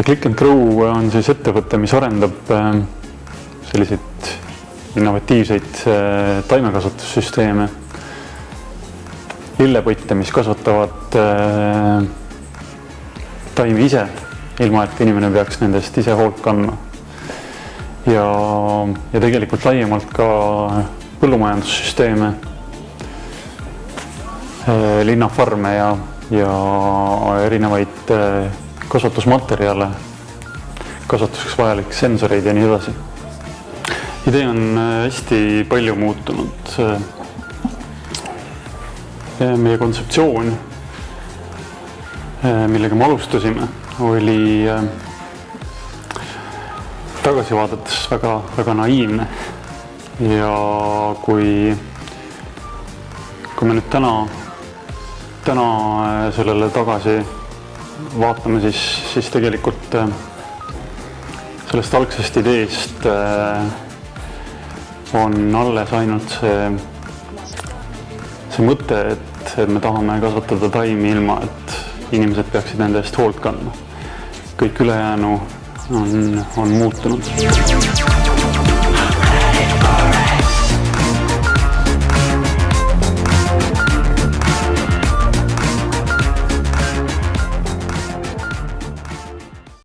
Click & Grow on siis ettevõte, mis arendab selliseid innovatiivseid taimekasvatussüsteeme, lillepotte, mis kasvatavad taimi ise, ilma et inimene peaks nendest ise hoolt kandma. Ja tegelikult laiemalt ka põllumajandussüsteeme, linnafarme ja erinevaid kasvatusmaterjale, kasvatuseks vajalik sensoreid ja nii edasi. Idee on hästi palju muutunud. Meie kontseptsioon, millega me alustasime, oli tagasi vaadates väga naiivne. Ja kui me nüüd täna sellele tagasi vaatame, siis tegelikult sellest algsest ideest on alles ainult see mõte, et me tahame kasvatada taimi ilma, et inimesed peaksid nende eest hoolt kandma. Kõik ülejäänu on muutunud.